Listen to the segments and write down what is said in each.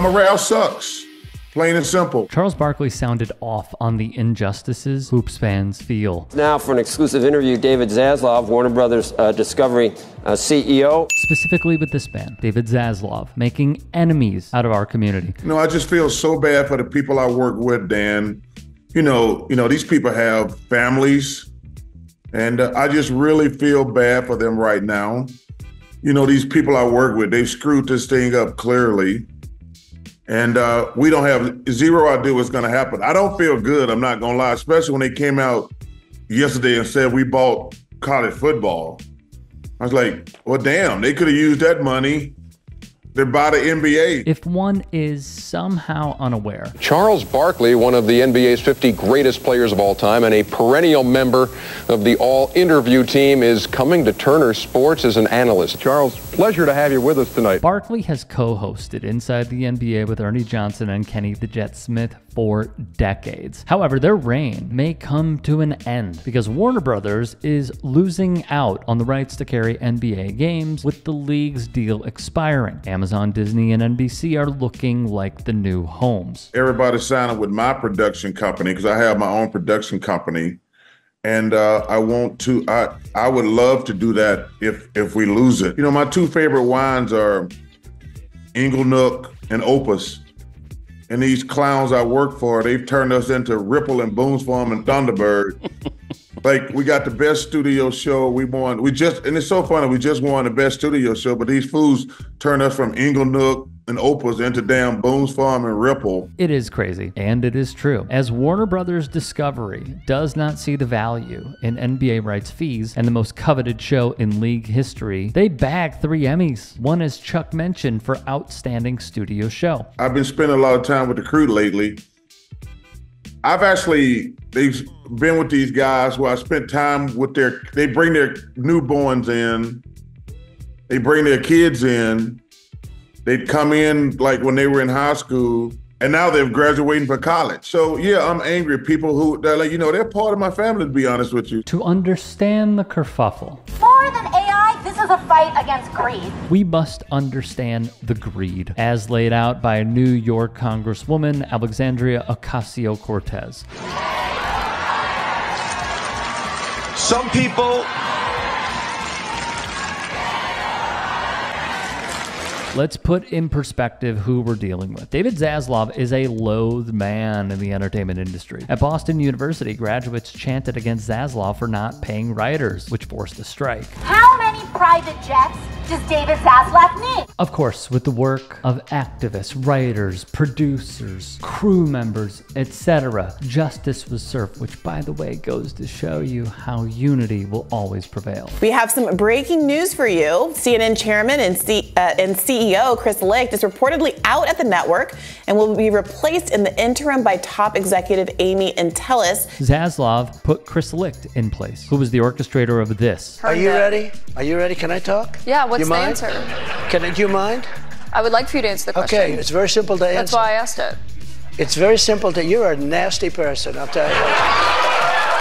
Morale sucks. Plain and simple. Charles Barkley sounded off on the injustices hoops fans feel. Now for an exclusive interview, David Zaslav, Warner Brothers Discovery CEO. Specifically with this man, David Zaslav, making enemies out of our community. You know, I just feel so bad for the people I work with, Dan. You know, these people have families, and I just really feel bad for them right now. You know, these people I work with, they've screwed this thing up clearly. And we don't have zero idea what's going to happen. I don't feel good, I'm not going to lie, especially when they came out yesterday and said we bought college football. I was like, well, damn, they could have used that money to buy the NBA. If one is somehow unaware. Charles Barkley, one of the NBA's 50 greatest players of all time and a perennial member of the all-interview team, is coming to Turner Sports as an analyst. Charles, pleasure to have you with us tonight. Barkley has co-hosted Inside the NBA with Ernie Johnson and Kenny the Jet Smith for decades. However, their reign may come to an end because Warner Brothers is losing out on the rights to carry NBA games with the league's deal expiring. Amazon, Disney, and NBC are looking like the new homes. Everybody signed up with my production company because I have my own production company. And I would love to do that if we lose it. You know, my two favorite wines are Ingle Nook and Opus. And these clowns I work for, they've turned us into Ripple and Boone's Farm and Thunderbird. Like, we got the best studio show. And it's so funny, we just won the best studio show, but these fools turned us from Ingle Nook and Opus into damn Boone's Farm and Ripple. It is crazy, and it is true. As Warner Brothers Discovery does not see the value in NBA rights fees and the most coveted show in league history, they bagged 3 Emmys. One, as Chuck mentioned, for Outstanding Studio Show. I've been spending a lot of time with the crew lately. They've been with these guys where I spent time with they bring their newborns in, they bring their kids in, they'd come in like when they were in high school, and now they're graduating for college. So yeah, I'm angry at people who, they're like, they're part of my family, to be honest with you. To understand the kerfuffle. More than AI, this is a fight against greed. We must understand the greed, as laid out by New York Congresswoman Alexandria Ocasio-Cortez. Some people... Let's put in perspective who we're dealing with. David Zaslav is a loathed man in the entertainment industry. At Boston University, graduates chanted against Zaslav for not paying writers, which forced a strike. How many private jets does David Zaslav need? Of course, with the work of activists, writers, producers, crew members, etc., justice was served, which, by the way, goes to show you how unity will always prevail. We have some breaking news for you. CNN chairman and CEO Chris Licht is reportedly out at the network and will be replaced in the interim by top executive Amy Entelis. Zaslav put Chris Licht in place, who was the orchestrator of this. Are you ready? Are you ready? Can I talk? Yeah, what's the answer? Do you mind? I would like for you to answer the question. Okay, it's very simple to answer. That's why I asked it. It's very simple you're a nasty person, I'll tell you.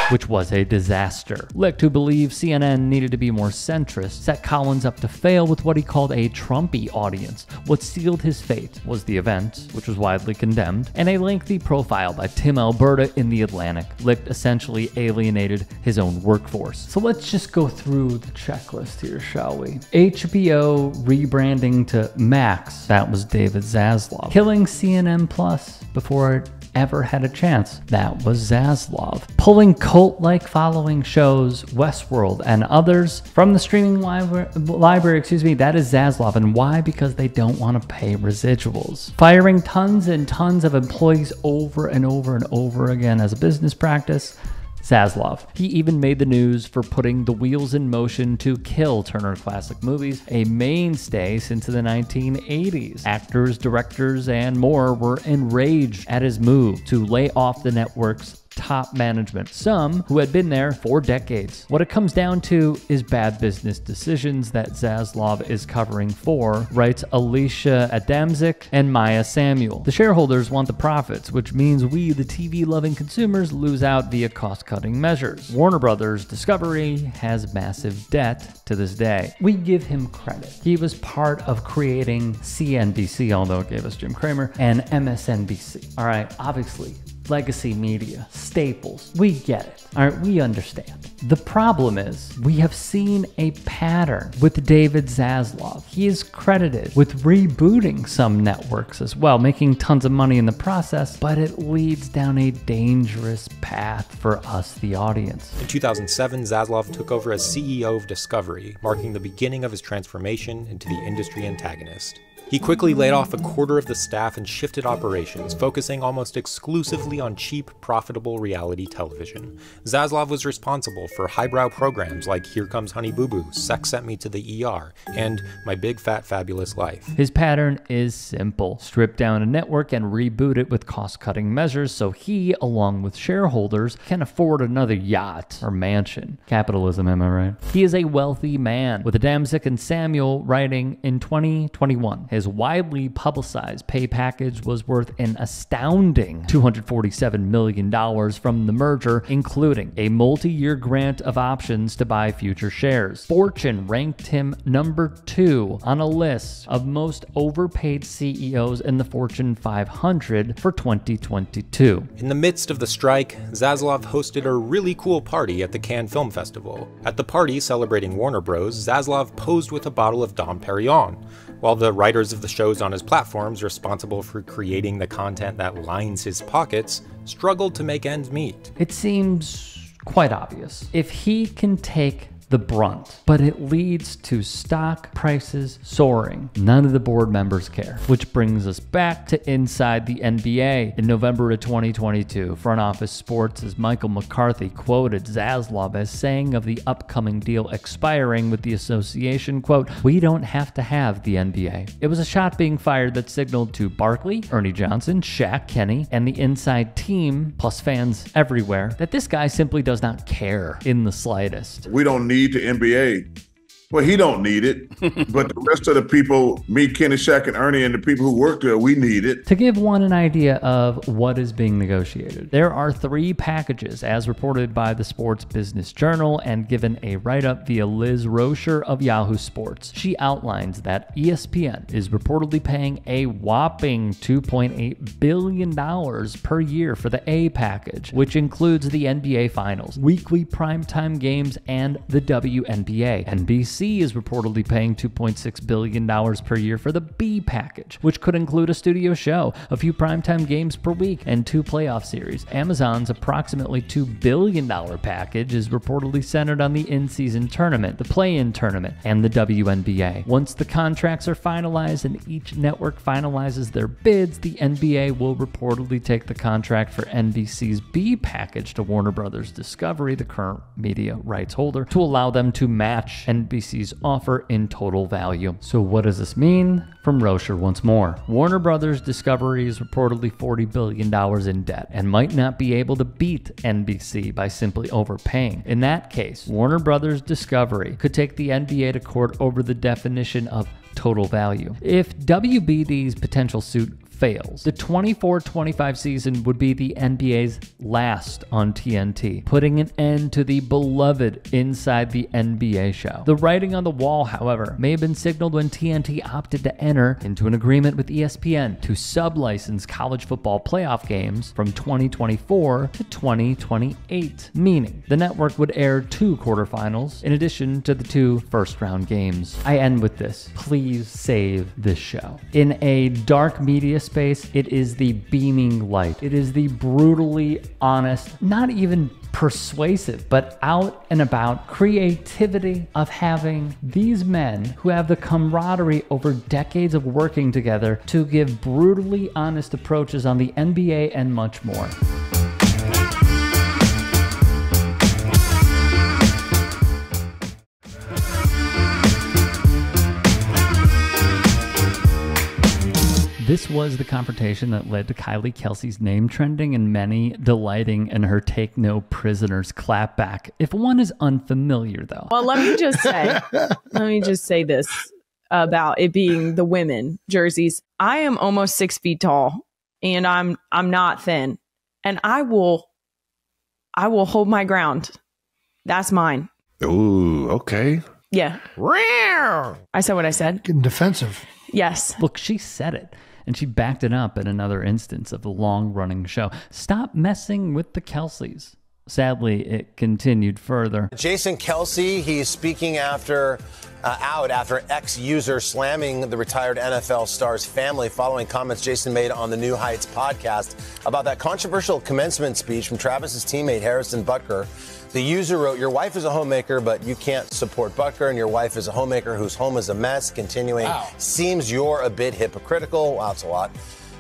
Which was a disaster. Licht, who believed CNN needed to be more centrist, set Collins up to fail with what he called a Trumpy audience. What sealed his fate was the event, which was widely condemned, and a lengthy profile by Tim Alberta in The Atlantic. Licht essentially alienated his own workforce. So let's just go through the checklist here, shall we? HBO rebranding to Max, that was David Zaslav. Killing CNN Plus before it ever had a chance, that was Zaslav. Pulling cult-like following shows, Westworld and others from the streaming library, that is Zaslav. And why? Because they don't want to pay residuals. Firing tons and tons of employees over and over and over again as a business practice, Zaslav. He even made the news for putting the wheels in motion to kill Turner Classic Movies, a mainstay since the 1980s. Actors, directors, and more were enraged at his move to lay off the network's top management, some who had been there for decades. What it comes down to is bad business decisions that Zaslav is covering for, writes Alicia Adamczyk and Maya Samuel. The shareholders want the profits, which means we, the TV-loving consumers, lose out via cost-cutting measures. Warner Brothers Discovery has massive debt to this day. We give him credit. He was part of creating CNBC, although it gave us Jim Cramer, and MSNBC. All right, obviously, legacy media, staples. We get it. All right, we understand. The problem is we have seen a pattern with David Zaslav. He is credited with rebooting some networks as well, making tons of money in the process, but it leads down a dangerous path for us, the audience. In 2007, Zaslav took over as CEO of Discovery, marking the beginning of his transformation into the industry antagonist. He quickly laid off a quarter of the staff and shifted operations, focusing almost exclusively on cheap, profitable reality television. Zaslav was responsible for highbrow programs like Here Comes Honey Boo Boo, Sex Sent Me to the ER, and My Big Fat Fabulous Life. His pattern is simple. Strip down a network and reboot it with cost-cutting measures so he, along with shareholders, can afford another yacht or mansion. Capitalism, am I right? He is a wealthy man, with Adamczyk and Samuel writing in 2021. His widely publicized pay package was worth an astounding $247 million from the merger, including a multi-year grant of options to buy future shares. Fortune ranked him number 2 on a list of most overpaid CEOs in the Fortune 500 for 2022. In the midst of the strike, Zaslav hosted a really cool party at the Cannes Film Festival. At the party celebrating Warner Bros., Zaslav posed with a bottle of Dom Perignon, while the writers of the shows on his platforms responsible for creating the content that lines his pockets struggled to make ends meet. It seems quite obvious. If he can take the brunt, but it leads to stock prices soaring, none of the board members care. Which brings us back to inside the NBA. In November of 2022, Front Office Sports' Michael McCarthy quoted Zaslav as saying of the upcoming deal expiring with the association, quote, "We don't have to have the NBA." It was a shot being fired that signaled to Barkley, Ernie Johnson, Shaq, Kenny, and the inside team, plus fans everywhere, that this guy simply does not care in the slightest. We don't need the NBA. Well, he don't need it, but the rest of the people, me, Kenny, Shaq, and Ernie, and the people who work there, we need it. To give one an idea of what is being negotiated, there are 3 packages as reported by the Sports Business Journal and given a write-up via Liz Rocher of Yahoo Sports. She outlines that ESPN is reportedly paying a whopping $2.8 billion per year for the A package, which includes the NBA Finals, weekly primetime games, and the WNBA. NBC is reportedly paying $2.6 billion per year for the B package, which could include a studio show, a few primetime games per week, and 2 playoff series. Amazon's approximately $2 billion package is reportedly centered on the in-season tournament, the play-in tournament, and the WNBA. Once the contracts are finalized and each network finalizes their bids, the NBA will reportedly take the contract for NBC's B package to Warner Brothers Discovery, the current media rights holder, to allow them to match NBC's offer in total value. So what does this mean? From Rocher once more. Warner Brothers Discovery is reportedly $40 billion in debt and might not be able to beat NBC by simply overpaying. In that case, Warner Brothers Discovery could take the NBA to court over the definition of total value. If WBD's potential suit fails, the 24-25 season would be the NBA's last on TNT, putting an end to the beloved Inside the NBA show. The writing on the wall, however, may have been signaled when TNT opted to enter into an agreement with ESPN to sub-license college football playoff games from 2024 to 2028, meaning the network would air 2 quarterfinals in addition to the 2 first-round games. I end with this. Please save this show. In a dark media space, it is the beaming light. It is the brutally honest, not even persuasive, but out and about creativity of having these men who have the camaraderie over decades of working together to give brutally honest approaches on the NBA and much more. This was the confrontation that led to Kylie Kelsey's name trending and many delighting in her take no prisoners clapback. If one is unfamiliar, though. Well, let me just say this about it being the women jerseys. I am almost 6 feet tall, and I'm not thin, and I will hold my ground. That's mine. Ooh, okay. Yeah. I said what I said. Getting defensive. Yes. Look, she said it, and she backed it up in another instance of the long-running show. Stop messing with the Kelseys. Sadly, it continued further. Jason Kelce, he's speaking out after ex-user slamming the retired NFL star's family following comments Jason made on the New Heights podcast about that controversial commencement speech from Travis's teammate Harrison Butker. The user wrote, "Your wife is a homemaker, but you can't support Butker, and your wife is a homemaker whose home is a mess." Continuing, "Seems you're a bit hypocritical." Wow, that's a lot.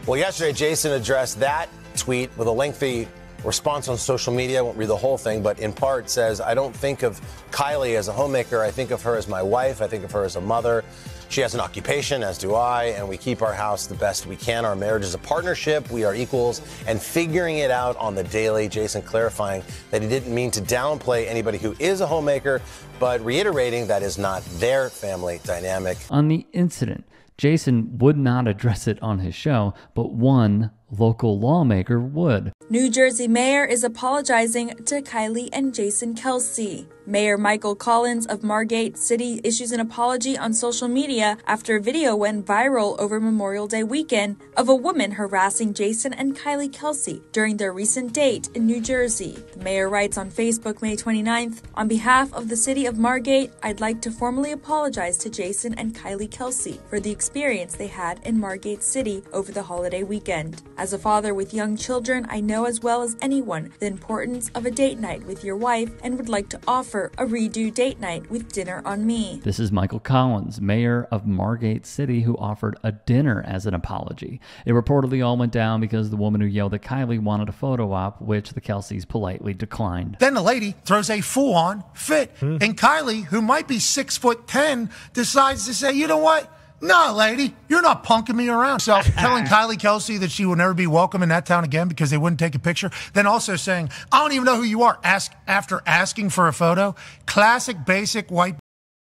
Well, yesterday, Jason addressed that tweet with a lengthy response on social media. I won't read the whole thing, but in part says, "I don't think of Kylie as a homemaker. I think of her as my wife. I think of her as a mother. She has an occupation, as do I, and we keep our house the best we can. Our marriage is a partnership. We are equals and figuring it out on the daily." Jason clarifying that he didn't mean to downplay anybody who is a homemaker, but reiterating that is not their family dynamic. On the incident, Jason would not address it on his show, but one local lawmaker would. New Jersey mayor is apologizing to Kylie and Jason Kelce. Mayor Michael Collins of Margate City issues an apology on social media after a video went viral over Memorial Day weekend of a woman harassing Jason and Kylie Kelce during their recent date in New Jersey. The mayor writes on Facebook May 29th, "On behalf of the city of Margate, I'd like to formally apologize to Jason and Kylie Kelce for the experience they had in Margate City over the holiday weekend. As a father with young children, I know as well as anyone the importance of a date night with your wife and would like to offer a redo date night with dinner on me." This is Michael Collins, mayor of Margate City, who offered a dinner as an apology. It reportedly all went down because the woman who yelled at Kylie wanted a photo op, which the Kelseys politely declined. Then the lady throws a full-on fit. And Kylie, who might be 6'10", decides to say, "You know what? No, lady, you're not punking me around." So telling Kylie Kelsey that she will never be welcome in that town again because they wouldn't take a picture. Then also saying, "I don't even know who you are," after asking for a photo. Classic, basic white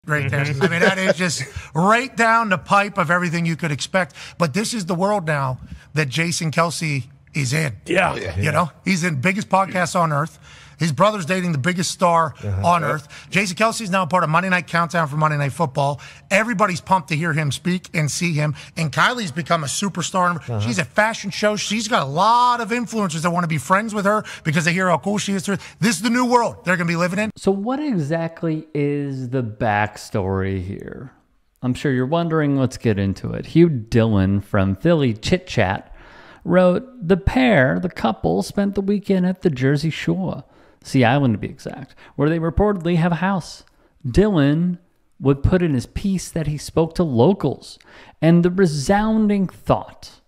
right there. I mean, that is just right down the pipe of everything you could expect. But this is the world now that Jason Kelce is in. Yeah. You know, he's in the biggest podcast on earth. His brother's dating the biggest star on earth. Jason Kelce is now part of Monday Night Countdown for Monday Night Football. Everybody's pumped to hear him speak and see him. And Kylie's become a superstar. She's at fashion shows. She's got a lot of influencers that want to be friends with her because they hear how cool she is. This is the new world they're going to be living in. So what exactly is the backstory here? I'm sure you're wondering. Let's get into it. Hugh Dillon from Philly Chit Chat wrote, the couple, spent the weekend at the Jersey Shore, Sea Island to be exact, where they reportedly have a house. Dillon would put in his piece that he spoke to locals, and the resounding thought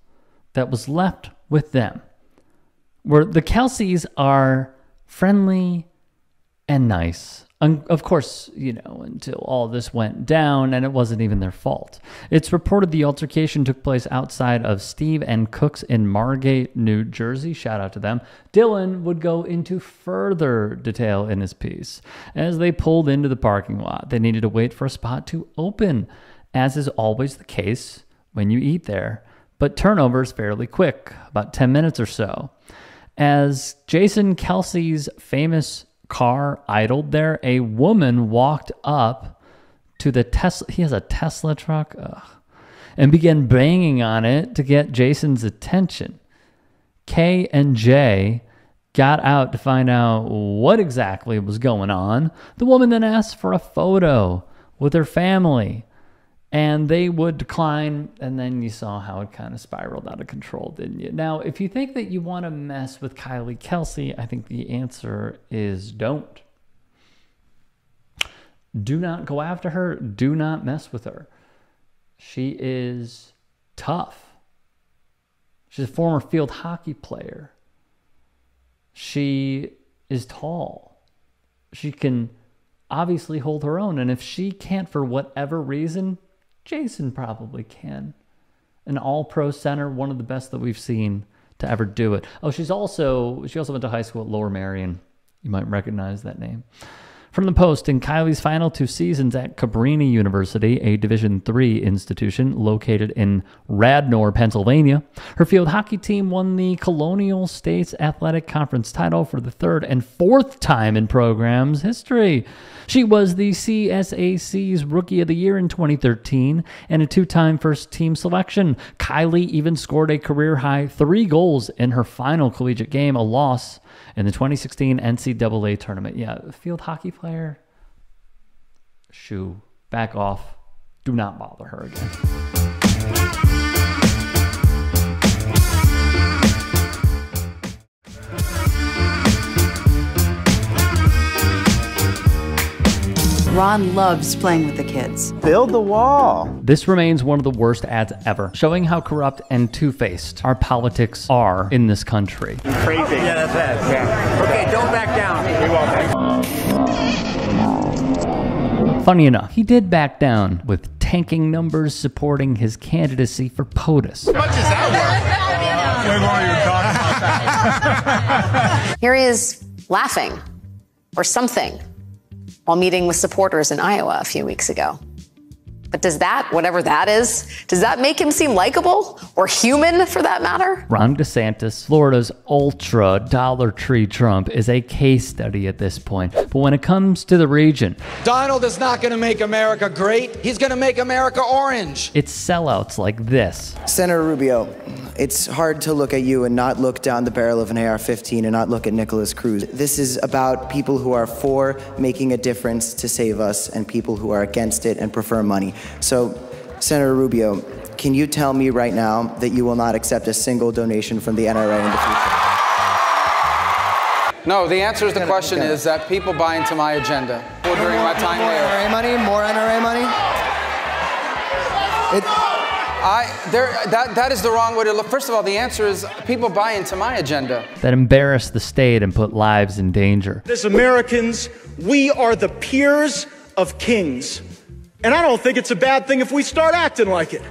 that was left with them were the Kelseys are friendly and nice. Of course, you know, until all this went down, and it wasn't even their fault. It's reported the altercation took place outside of Steve and Cook's in Margate, New Jersey. Shout out to them. Dillon would go into further detail in his piece. As they pulled into the parking lot, they needed to wait for a spot to open, as is always the case when you eat there. But turnover is fairly quick, about 10 minutes or so. As Jason Kelce's famous car idled there, a woman walked up to the Tesla. He has a Tesla truck, and began banging on it to get Jason's attention. K and J got out to find out what exactly was going on. The woman then asked for a photo with her family, and they would decline, and then you saw how it kind of spiraled out of control, didn't you? Now, if you think that you want to mess with Kylie Kelsey, I think the answer is don't. Do not go after her. Do not mess with her. She is tough. She's a former field hockey player. She is tall. She can obviously hold her own, and if she can't for whatever reason, Jason probably can. An all-pro center, one of the best that we've seen to ever do it. Oh, she also went to high school at Lower Merion. You might recognize that name. From the Post, in Kylie's final 2 seasons at Cabrini University, a Division III institution located in Radnor, Pennsylvania, her field hockey team won the Colonial States Athletic Conference title for the 3rd and 4th time in program's history. She was the CSAC's Rookie of the Year in 2013 and a 2-time first-team selection. Kylie even scored a career-high 3 goals in her final collegiate game, a loss in the 2016 NCAA tournament. Yeah, field hockey player. Shoo. Back off. Do not bother her again. Ron loves playing with the kids. Build the wall. This remains one of the worst ads ever, showing how corrupt and two-faced our politics are in this country. Crazy. Yeah, that's bad. Yeah. Okay, don't back down. We won't. Funny enough, he did back down with tanking numbers supporting his candidacy for POTUS. How much is that worth? Here he is laughing, or something, while meeting with supporters in Iowa a few weeks ago. But does that, whatever that is, does that make him seem likable or human for that matter? Ron DeSantis, Florida's ultra Dollar Tree Trump, is a case study at this point. But when it comes to the region, Donald is not going to make America great. He's going to make America orange. It's sellouts like this. Senator Rubio, it's hard to look at you and not look down the barrel of an AR-15 and not look at Nicholas Cruz. This is about people who are for making a difference to save us and people who are against it and prefer money. So, Senator Rubio, can you tell me right now that you will not accept a single donation from the NRA in the future? No, the answer to the question is that people buy into my agenda. During my time there. NRA money? More NRA money? That is the wrong way to look. First of all, the answer is people buy into my agenda. That embarrass the state and put lives in danger. As Americans, we are the peers of kings. And I don't think it's a bad thing if we start acting like it.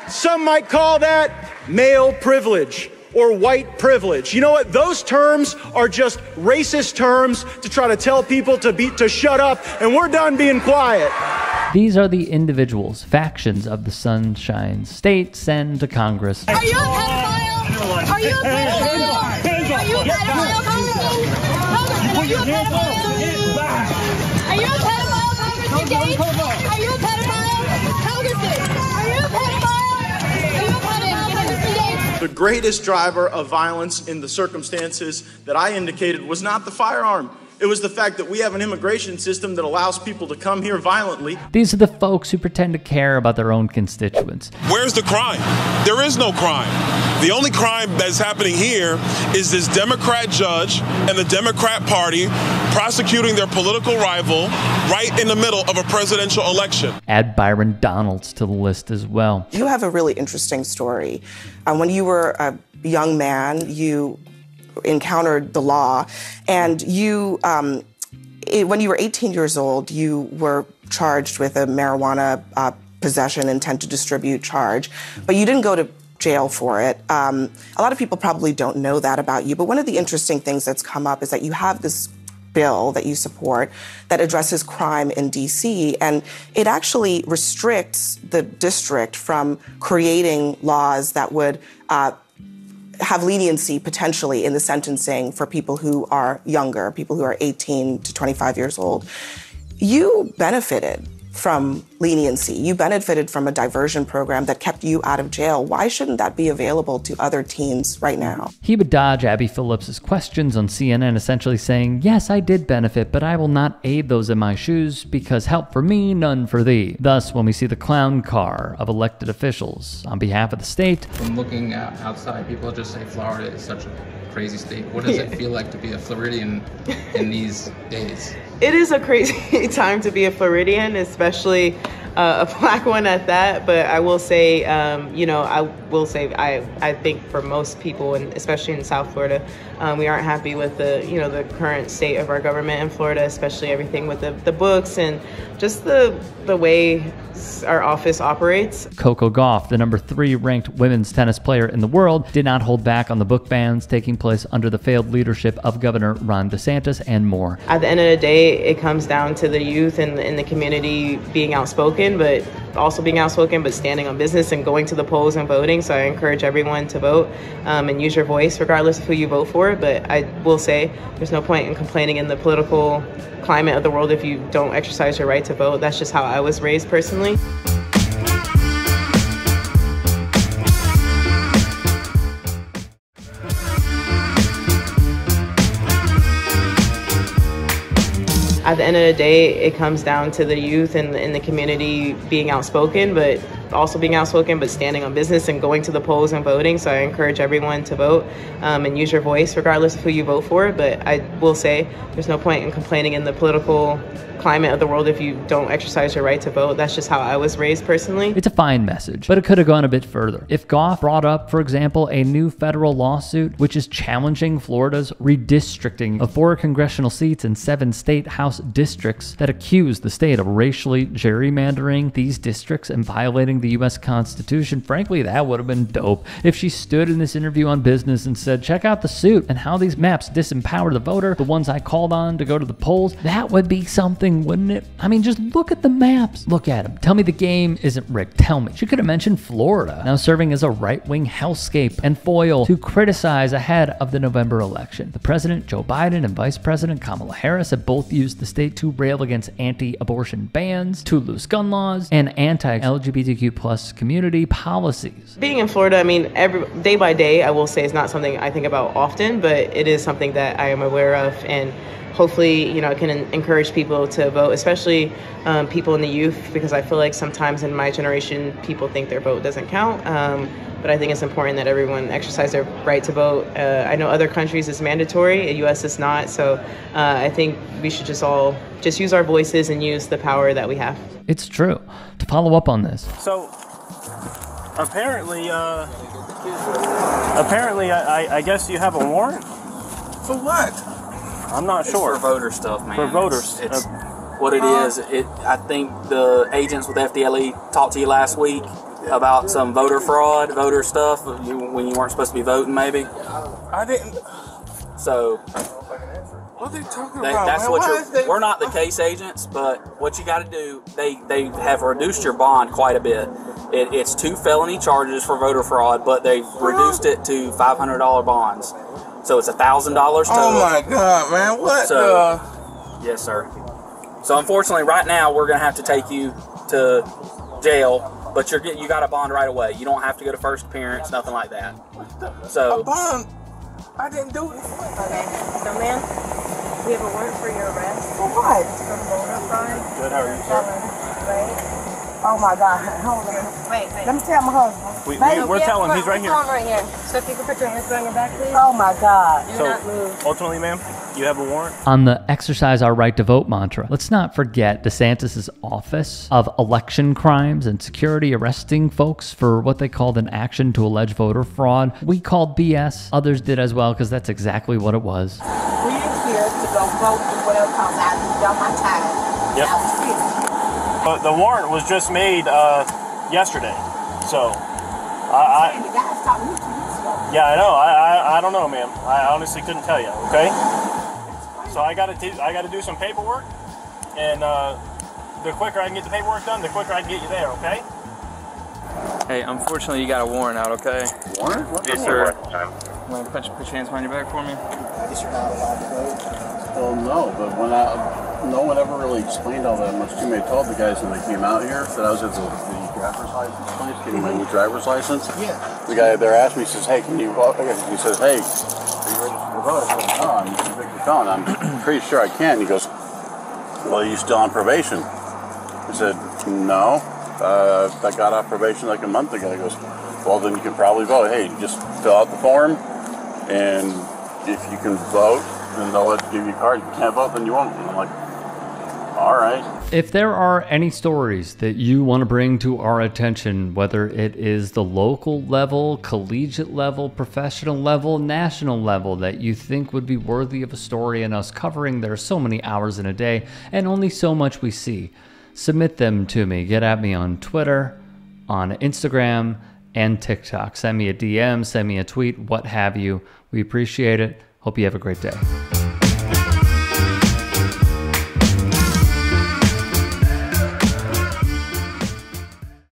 Some might call that male privilege or white privilege. You know what? Those terms are just racist terms to try to tell people to shut up, and we're done being quiet. These are the individuals, factions of the Sunshine State send to Congress. Are you a pedophile? Are you a pedophile? Are you a pedophile? Are you a pedophile? Are you a pedophile? Are you a pedophile? Are you a pedophile? The greatest driver of violence in the circumstances that I indicated was not the firearm. It was the fact that we have an immigration system that allows people to come here violently. These are the folks who pretend to care about their own constituents. Where's the crime? There is no crime. The only crime that's happening here is this Democrat judge and the Democrat Party prosecuting their political rival right in the middle of a presidential election. Add Byron Donalds to the list as well. You have a really interesting story. When you were a young man, you encountered the law, and you, when you were 18 years old, you were charged with a marijuana possession, intent to distribute charge, but you didn't go to jail for it. A lot of people probably don't know that about you, but one of the interesting things that's come up is that you have this bill that you support that addresses crime in D.C., and it actually restricts the district from creating laws that would have leniency potentially in the sentencing for people who are younger, people who are 18 to 25 years old. You benefited from leniency. You benefited from a diversion program that kept you out of jail. Why shouldn't that be available to other teens right now? He would dodge Abby Phillips' questions on CNN, essentially saying, yes, I did benefit, but I will not aid those in my shoes because help for me, none for thee. Thus, when we see the clown car of elected officials on behalf of the state. From looking outside, people just say Florida is such a crazy state. What does it feel like to be a Floridian in these days? It is a crazy time to be a Floridian, especially a black one at that. But I will say, you know, I will say I think for most people, and especially in South Florida, we aren't happy with the current state of our government in Florida, especially everything with the books and just the way our office operates. Coco Gauff, the number 3 ranked women's tennis player in the world, did not hold back on the book bans taking place under the failed leadership of Governor Ron DeSantis and more. At the end of the day, it comes down to the youth and the community being outspoken, but also being outspoken, but standing on business and going to the polls and voting. So I encourage everyone to vote and use your voice regardless of who you vote for. But I will say there's no point in complaining in the political climate of the world if you don't exercise your right to vote. That's just how I was raised personally. At the end of the day, it comes down to the youth and the community being outspoken, but also being outspoken, but standing on business and going to the polls and voting. So I encourage everyone to vote and use your voice regardless of who you vote for. But I will say there's no point in complaining in the political climate of the world if you don't exercise your right to vote. That's just how I was raised personally. It's a fine message, but it could have gone a bit further. If Gauff brought up, for example, a new federal lawsuit which is challenging Florida's redistricting of 4 congressional seats in 7 state house districts that accuse the state of racially gerrymandering these districts and violating the U.S. Constitution, frankly, that would have been dope. If she stood in this interview on Business and said, check out the suit and how these maps disempower the voter, the ones I called on to go to the polls, that would be something, wouldn't it? I mean, just look at the maps. Look at them. Tell me the game isn't rigged. Tell me. She could have mentioned Florida, now serving as a right-wing hellscape and foil to criticize ahead of the November election. The President, Joe Biden, and Vice President Kamala Harris have both used the state to rail against anti-abortion bans, too loose gun laws, and anti-LGBTQ plus community policies. Being in Florida, I mean, day by day, I will say is not something I think about often, but it is something that I am aware of, and hopefully, I can encourage people to vote, especially people in the youth, because I feel like sometimes in my generation, people think their vote doesn't count. But I think it's important that everyone exercise their right to vote. I know other countries it's mandatory, the U.S. is not. So I think we should just all use our voices and use the power that we have. It's true. To follow up on this. So apparently, I guess you have a warrant? For what? I'm not sure. For voter stuff, man. For voters. It's what it is. I think the agents with FDLE talked to you last week about some voter fraud, voter stuff, when you weren't supposed to be voting, maybe. I didn't. So. What are they talking about? That's what we're not the case agents, but what you got to do, they have reduced your bond quite a bit. It's 2 felony charges for voter fraud, but they've reduced it to $500 bonds. So it's $1,000 total. Oh my God, man! What? So, yes, sir. So unfortunately, right now we're gonna have to take you to jail, but you got a bond right away. You don't have to go to first appearance, nothing like that. So a bond? I didn't do it. Okay, so ma'am, we have a warrant for your arrest. For what? For voter fraud. Good. How are you, sir? Right. Oh my God! Hold on. Wait. Let me tell my husband. We're telling him. He's right here. Right here. So if you can put your hands behind your back, please. Oh my God! Do not move. Ultimately, ma'am, you have a warrant. On the exercise our right to vote mantra, let's not forget DeSantis' office of election crimes and security arresting folks for what they called an action to allege voter fraud. We called BS. Others did as well, because that's exactly what it was. We're here to go vote for whatever comes out. I've done my time. Yep. The warrant was just made yesterday, so yeah, I know. I don't know, ma'am. I honestly couldn't tell you. Okay. So I got to do some paperwork, and the quicker I can get the paperwork done, the quicker I can get you there. Okay. Hey, unfortunately, you got a warrant out. Okay. Warrant? What's yes, sir. Want to put your hands behind your back for me? Well, no, but no one ever really explained all that much to me. I told the guys when they came out here that I was at the driver's license place getting my new driver's license. Yeah. The guy there asked me, he says, hey, can you vote? He says, hey, are you ready to vote? I said, no, I'm a convicted felon. I'm pretty sure I can. He goes, well, are you still on probation? I said, no. I got off probation like a month ago. He goes, well, then you can probably vote. Hey, just fill out the form, and if you can vote, then they'll give you a card. If you can't vote, then you won't. And I'm like, all right. If there are any stories that you want to bring to our attention, whether it is the local level, collegiate level, professional level, national level, that you think would be worthy of a story and us covering, there are so many hours in a day and only so much we see. Submit them to me. Get at me on Twitter, on Instagram, and TikTok. Send me a DM, send me a tweet, what have you. We appreciate it. Hope you have a great day.